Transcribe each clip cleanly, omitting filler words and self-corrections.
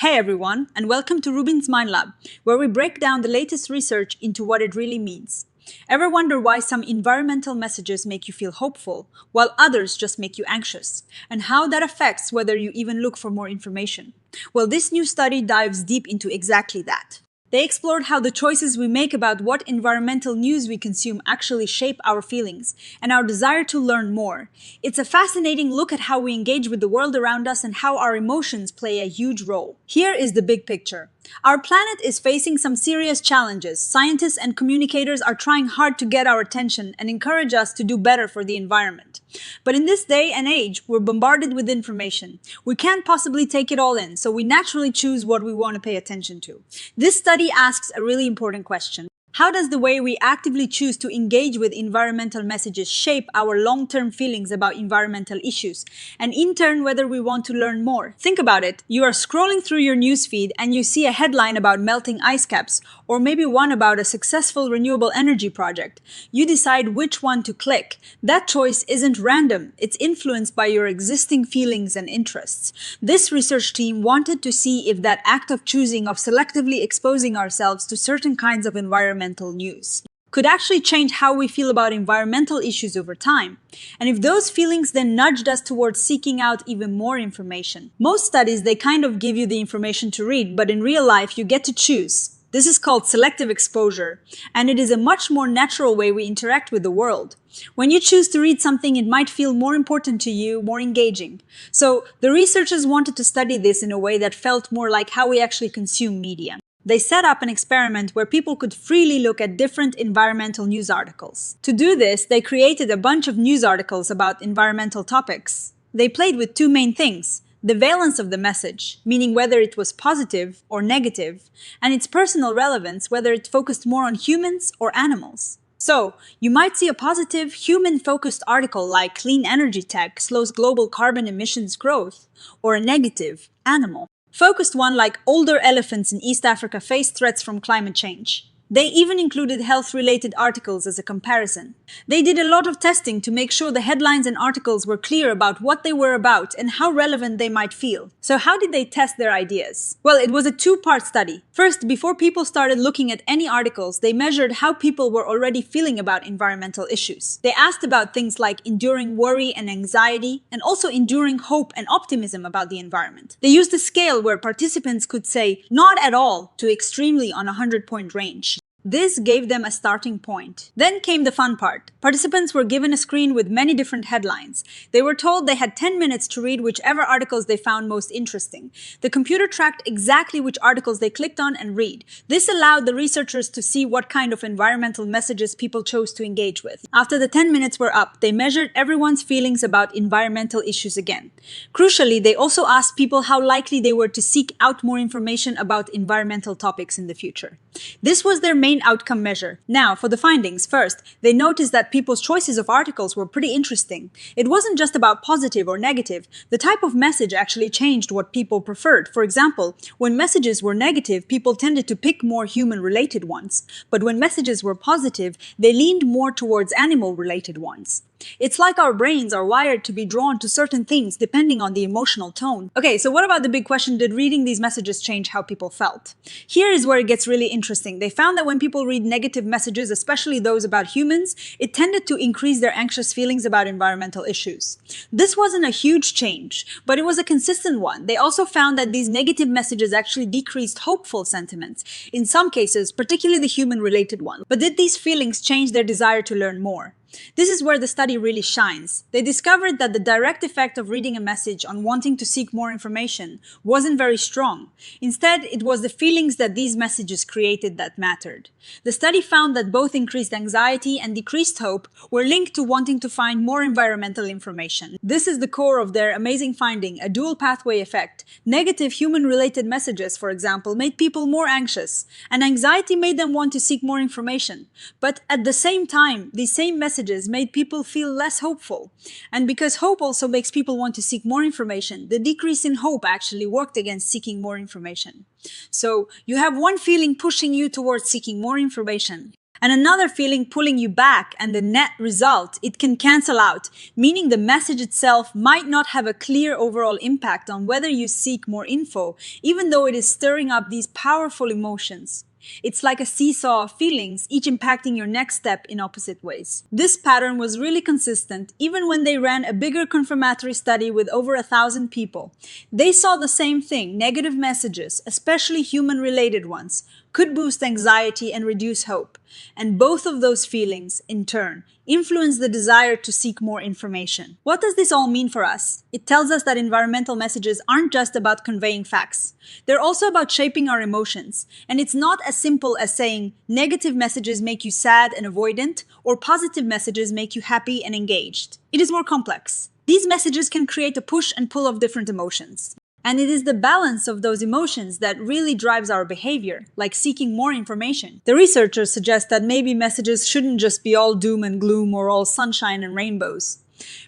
Hey everyone, and welcome to RUBIN'S Mind Lab, where we break down the latest research into what it really means. Ever wonder why some environmental messages make you feel hopeful, while others just make you anxious, and how that affects whether you even look for more information? Well, this new study dives deep into exactly that. They explored how the choices we make about what environmental news we consume actually shape our feelings and our desire to learn more. It's a fascinating look at how we engage with the world around us and how our emotions play a huge role. Here is the big picture. Our planet is facing some serious challenges. Scientists and communicators are trying hard to get our attention and encourage us to do better for the environment. But in this day and age, we're bombarded with information. We can't possibly take it all in, so we naturally choose what we want to pay attention to. This study asks a really important question. How does the way we actively choose to engage with environmental messages shape our long-term feelings about environmental issues, and in turn whether we want to learn more? Think about it. You are scrolling through your newsfeed and you see a headline about melting ice caps, or maybe one about a successful renewable energy project. You decide which one to click. That choice isn't random. It's influenced by your existing feelings and interests. This research team wanted to see if that act of choosing, of selectively exposing ourselves to certain kinds of environmental news, could actually change how we feel about environmental issues over time, and if those feelings then nudged us towards seeking out even more information. Most studies, they kind of give you the information to read, but in real life you get to choose. This is called selective exposure, and it is a much more natural way we interact with the world. When you choose to read something, it might feel more important to you, more engaging. So the researchers wanted to study this in a way that felt more like how we actually consume media. They set up an experiment where people could freely look at different environmental news articles. To do this, they created a bunch of news articles about environmental topics. They played with two main things: the valence of the message, meaning whether it was positive or negative, and its personal relevance, whether it focused more on humans or animals. So, you might see a positive, human-focused article like "Clean energy tech slows global carbon emissions growth," or a negative, animal focused one like "Older elephants in East Africa face threats from climate change." They even included health-related articles as a comparison. They did a lot of testing to make sure the headlines and articles were clear about what they were about and how relevant they might feel. So how did they test their ideas? Well, it was a two-part study. First, before people started looking at any articles, they measured how people were already feeling about environmental issues. They asked about things like enduring worry and anxiety, and also enduring hope and optimism about the environment. They used a scale where participants could say "not at all" to extremely on a 100-point range. This gave them a starting point. Then came the fun part. Participants were given a screen with many different headlines. They were told they had 10 minutes to read whichever articles they found most interesting. The computer tracked exactly which articles they clicked on and read. This allowed the researchers to see what kind of environmental messages people chose to engage with. After the 10 minutes were up, they measured everyone's feelings about environmental issues again. Crucially, they also asked people how likely they were to seek out more information about environmental topics in the future. This was their main outcome measure. Now, for the findings, first, they noticed that people's choices of articles were pretty interesting. It wasn't just about positive or negative. The type of message actually changed what people preferred. For example, when messages were negative, people tended to pick more human-related ones. But when messages were positive, they leaned more towards animal-related ones. It's like our brains are wired to be drawn to certain things depending on the emotional tone. Okay, so what about the big question, did reading these messages change how people felt? Here is where it gets really interesting. They found that when people read negative messages, especially those about humans, it tended to increase their anxious feelings about environmental issues. This wasn't a huge change, but it was a consistent one. They also found that these negative messages actually decreased hopeful sentiments, in some cases, particularly the human-related ones. But did these feelings change their desire to learn more? This is where the study really shines. They discovered that the direct effect of reading a message on wanting to seek more information wasn't very strong. Instead, it was the feelings that these messages created that mattered. The study found that both increased anxiety and decreased hope were linked to wanting to find more environmental information. This is the core of their amazing finding, a dual pathway effect. Negative human-related messages, for example, made people more anxious, and anxiety made them want to seek more information. But at the same time, these same messages made people feel less hopeful. And because hope also makes people want to seek more information, the decrease in hope actually worked against seeking more information. So you have one feeling pushing you towards seeking more information, and another feeling pulling you back, and the net result, it can cancel out, meaning the message itself might not have a clear overall impact on whether you seek more info, even though it is stirring up these powerful emotions. It's like a seesaw of feelings, each impacting your next step in opposite ways. This pattern was really consistent even when they ran a bigger confirmatory study with over 1,000 people. They saw the same thing: negative messages, especially human-related ones, could boost anxiety and reduce hope. And both of those feelings, in turn, influence the desire to seek more information. What does this all mean for us? It tells us that environmental messages aren't just about conveying facts. They're also about shaping our emotions. And it's not as simple as saying negative messages make you sad and avoidant, or positive messages make you happy and engaged. It is more complex. These messages can create a push and pull of different emotions. And it is the balance of those emotions that really drives our behavior, like seeking more information. The researchers suggest that maybe messages shouldn't just be all doom and gloom or all sunshine and rainbows.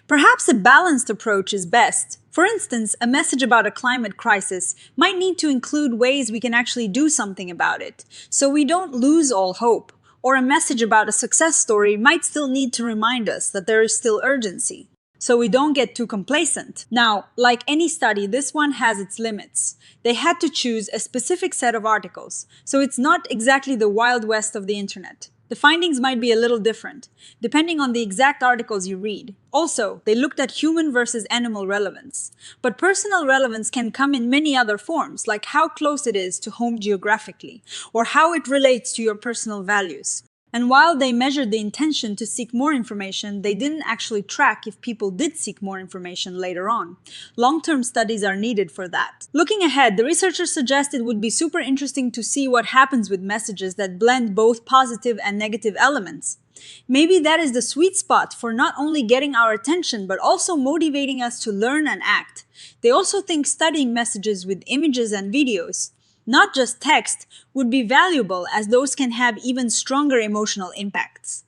Perhaps a balanced approach is best. For instance, a message about a climate crisis might need to include ways we can actually do something about it, so we don't lose all hope. Or a message about a success story might still need to remind us that there is still urgency, so we don't get too complacent. Now, like any study, this one has its limits. They had to choose a specific set of articles, so it's not exactly the Wild West of the internet. The findings might be a little different, depending on the exact articles you read. Also, they looked at human versus animal relevance. But personal relevance can come in many other forms, like how close it is to home geographically, or how it relates to your personal values. And while they measured the intention to seek more information, they didn't actually track if people did seek more information later on. Long-term studies are needed for that. Looking ahead, the researchers suggest it would be super interesting to see what happens with messages that blend both positive and negative elements. Maybe that is the sweet spot for not only getting our attention, but also motivating us to learn and act. They also think studying messages with images and videos, not just text, would be valuable, as those can have even stronger emotional impacts.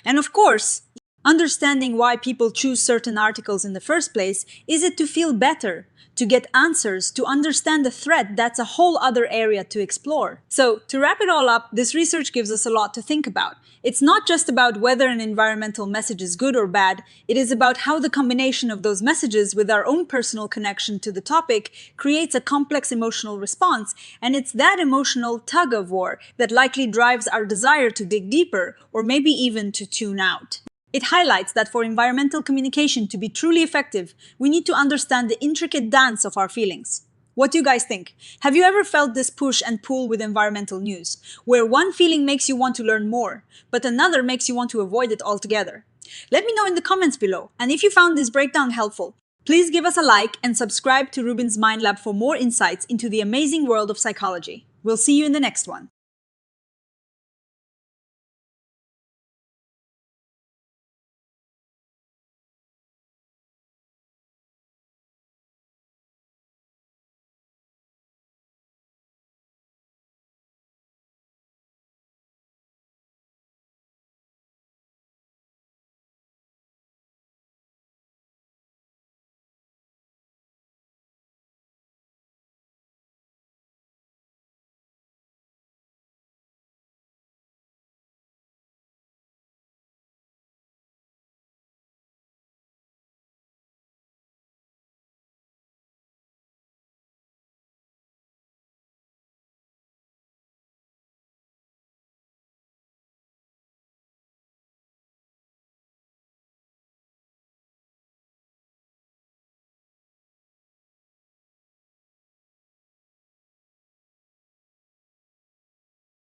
And of course, understanding why people choose certain articles in the first place, is it to feel better, to get answers, to understand the threat? That's a whole other area to explore. So, to wrap it all up, this research gives us a lot to think about. It's not just about whether an environmental message is good or bad, it is about how the combination of those messages with our own personal connection to the topic creates a complex emotional response, and it's that emotional tug-of-war that likely drives our desire to dig deeper, or maybe even to tune out. It highlights that for environmental communication to be truly effective, we need to understand the intricate dance of our feelings. What do you guys think? Have you ever felt this push and pull with environmental news, where one feeling makes you want to learn more, but another makes you want to avoid it altogether? Let me know in the comments below, and if you found this breakdown helpful, please give us a like and subscribe to RUBIN'S Mind Lab for more insights into the amazing world of psychology. We'll see you in the next one.